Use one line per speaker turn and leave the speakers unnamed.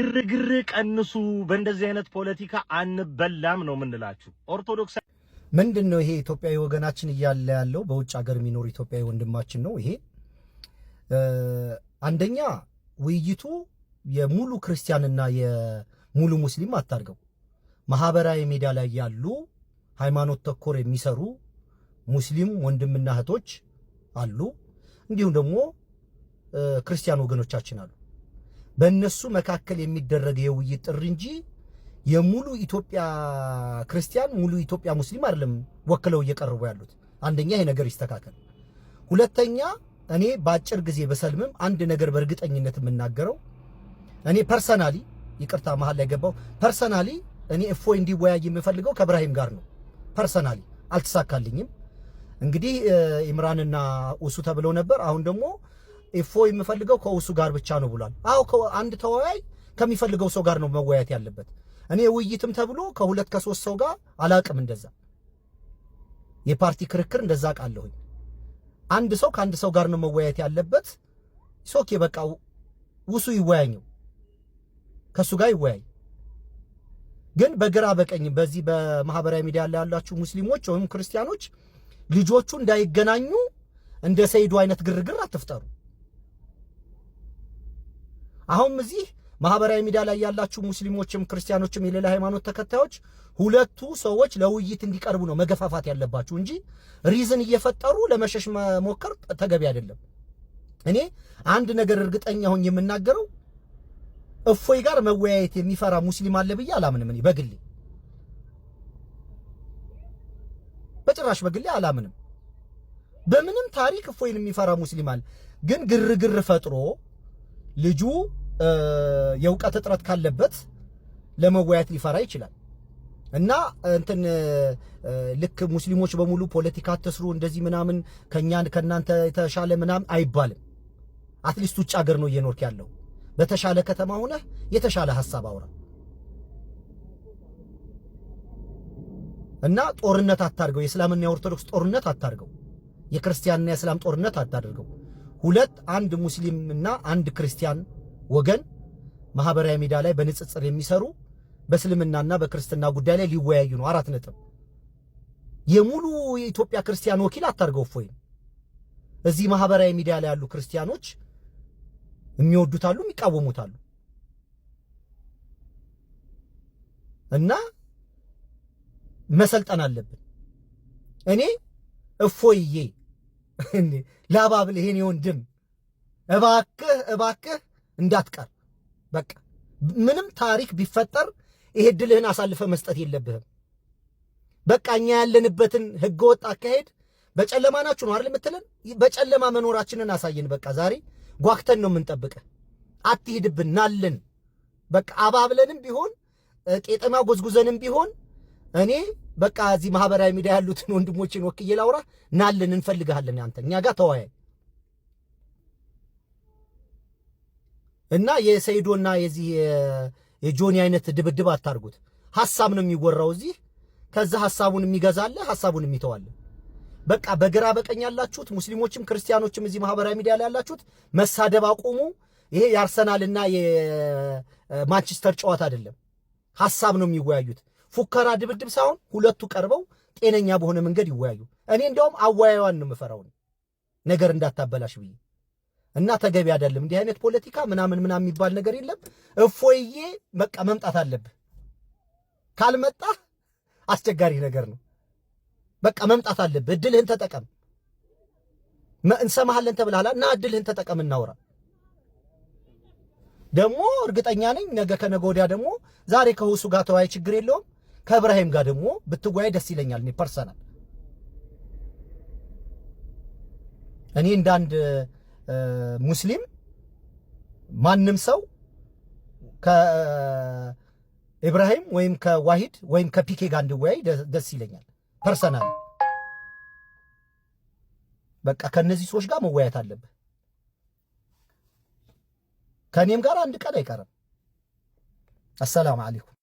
ግርግር ቀንሱ። በእንደዚህ አይነት ፖለቲካ አንበላም ነው የምንላችሁ። ኦርቶዶክስ
ምንድነው ይሄ? ኢትዮጵያዊ ወገናችን እያለ ያለው በውጭ ሀገር የሚኖር ኢትዮጵያዊ ወንድማችን ነው። ይሄ አንደኛ ውይይቱ የሙሉ ክርስቲያንና የሙሉ ሙስሊም አታርገው። ማህበራዊ ሚዲያ ላይ ያሉ ሃይማኖት ተኮር የሚሰሩ ሙስሊም ወንድምና እህቶች አሉ፣ እንዲሁም ደግሞ ክርስቲያን ወገኖቻችን አሉ። በእነሱ መካከል የሚደረግ የውይይት ጥሪ እንጂ የሙሉ ኢትዮጵያ ክርስቲያን ሙሉ ኢትዮጵያ ሙስሊም አይደለም ወክለው እየቀርቡ ያሉት። አንደኛ ይሄ ነገር ይስተካከል። ሁለተኛ እኔ በአጭር ጊዜ በሰልምም አንድ ነገር በእርግጠኝነት የምናገረው እኔ ፐርሰናሊ ይቅርታ መሃል ላይ ገባው ፐርሰናሊ እኔ እፎይ እንዲወያይ የምፈልገው ከኢብራሂም ጋር ነው። ፐርሰናሊ አልተሳካልኝም። እንግዲህ ኢምራንና ኡሱ ተብለው ነበር። አሁን ደግሞ እፎይ የምፈልገው ከኡሱ ጋር ብቻ ነው ብሏል። አዎ አንድ ተወያይ ከሚፈልገው ሰው ጋር ነው መወያየት ያለበት። እኔ ውይይትም ተብሎ ከሁለት ከሶስት ሰው ጋር አላቅም። እንደዛ የፓርቲ ክርክር እንደዛ ቃለሁኝ። አንድ ሰው ከአንድ ሰው ጋር ነው መወያየት ያለበት። ሶኬ በቃ ኡሱ ይወያየው፣ ከሱ ጋር ይወያይ። ግን በግራ በቀኝ በዚህ በማህበራዊ ሚዲያ ላይ ያላችሁ ሙስሊሞች ወይም ክርስቲያኖች ልጆቹ እንዳይገናኙ እንደ ሰይዱ አይነት ግርግር አትፍጠሩ። አሁን እዚህ ማህበራዊ ሚዲያ ላይ ያላችሁ ሙስሊሞችም ክርስቲያኖችም የሌላ ሃይማኖት ተከታዮች ሁለቱ ሰዎች ለውይይት እንዲቀርቡ ነው መገፋፋት ያለባችሁ እንጂ ሪዝን እየፈጠሩ ለመሸሽ መሞከር ተገቢ አይደለም። እኔ አንድ ነገር እርግጠኛ ሆኜ የምናገረው እፎይ ጋር መወያየት የሚፈራ ሙስሊም አለ ብዬ አላምንም። እኔ በግሌ በጭራሽ በግሌ አላምንም። በምንም ታሪክ እፎይን የሚፈራ ሙስሊም አለ። ግን ግርግር ፈጥሮ ልጁ የእውቀት እጥረት ካለበት ለመወያየት ሊፈራ ይችላል። እና እንትን ልክ ሙስሊሞች በሙሉ ፖለቲካ አትስሩ እንደዚህ ምናምን ከናንተ የተሻለ ምናምን አይባልም። አትሊስት ውጭ ሀገር ነው እየኖርክ ያለው። በተሻለ ከተማ ሆነ የተሻለ ሐሳብ አውራ እና ጦርነት አታርገው። የእስላምና የኦርቶዶክስ ጦርነት አታርገው። የክርስቲያንና የእስላም ጦርነት አታድርገው። ሁለት አንድ ሙስሊምና አንድ ክርስቲያን ወገን ማህበራዊ ሚዲያ ላይ በንጽጽር የሚሰሩ በእስልምናና በክርስትና ጉዳይ ላይ ሊወያዩ ነው። 4 ነጥብ። የሙሉ የኢትዮጵያ ክርስቲያን ወኪል አታርገው። እፎይ እዚህ ማህበራዊ ሚዲያ ላይ ያሉ ክርስቲያኖች የሚወዱታሉ የሚቃወሙታሉ። እና መሰልጠን አለብን። እኔ እፎይዬ ላባብል ይሄን ወንድም እባክህ እንዳትቀር። በቃ ምንም ታሪክ ቢፈጠር ይሄ ድልህን አሳልፈ መስጠት የለብህም። በቃ እኛ ያለንበትን ህገወጥ አካሄድ በጨለማ ናችሁ ነው አይደል የምትለን? በጨለማ መኖራችንን አሳየን። በቃ ዛሬ ጓክተን ነው የምንጠብቀህ። አትሂድብን ናልን። በቃ አባብለንም ቢሆን ቄጠማ ጎዝጉዘንም ቢሆን እኔ በቃ እዚህ ማህበራዊ ሚዲያ ያሉትን ወንድሞችን ወክዬ ላውራ ናልን። እንፈልጋለን። አንተ እኛ ጋር ተወያይ እና የሰይዶና የዚህ የጆኒ አይነት ድብድብ አታርጉት። ሐሳብ ነው የሚወራው እዚህ። ከዛ ሐሳቡን የሚገዛለ ሐሳቡን የሚተዋለ። በቃ በግራ በቀኝ ያላችሁት ሙስሊሞችም ክርስቲያኖችም እዚህ ማህበራዊ ሚዲያ ላይ ያላችሁት መሳደብ አቁሙ። ይሄ የአርሰናልና የማንቸስተር ጨዋታ አይደለም። ሐሳብ ነው የሚወያዩት። ፉከራ ድብድብ ሳይሆን ሁለቱ ቀርበው ጤነኛ በሆነ መንገድ ይወያዩ። እኔ እንደውም አወያዩን ነው የምፈራው ነገር እንዳታበላሽ ብዬ እና ተገቢ አይደለም እንዲህ አይነት ፖለቲካ ምናምን የሚባል ነገር የለም። እፎይዬ በቃ መምጣት አለብህ። ካልመጣ አስቸጋሪ ነገር ነው። በቃ መምጣት አለብህ። እድልህን ተጠቀም። እንሰማሃለን ተብለሃል እና እድልህን ተጠቀም። እናውራ ደግሞ እርግጠኛ ነኝ ነገ ከነገ ወዲያ ደግሞ ዛሬ ከሁሱ ጋር ተወያይ፣ ችግር የለውም። ከኢብራሂም ጋር ደግሞ ብትወያይ ደስ ይለኛል። እኔ ፐርሰናል እኔ እንዳንድ ሙስሊም ማንም ሰው ከኢብራሂም ወይም ከዋሂድ ወይም ከፒኬ ጋር እንድወያይ ደስ ይለኛል ፐርሰናል። በቃ ከነዚህ ሰዎች ጋር መወያየት አለብህ። ከኔም ጋር አንድ ቀን አይቀርም። አሰላሙ አለይኩም።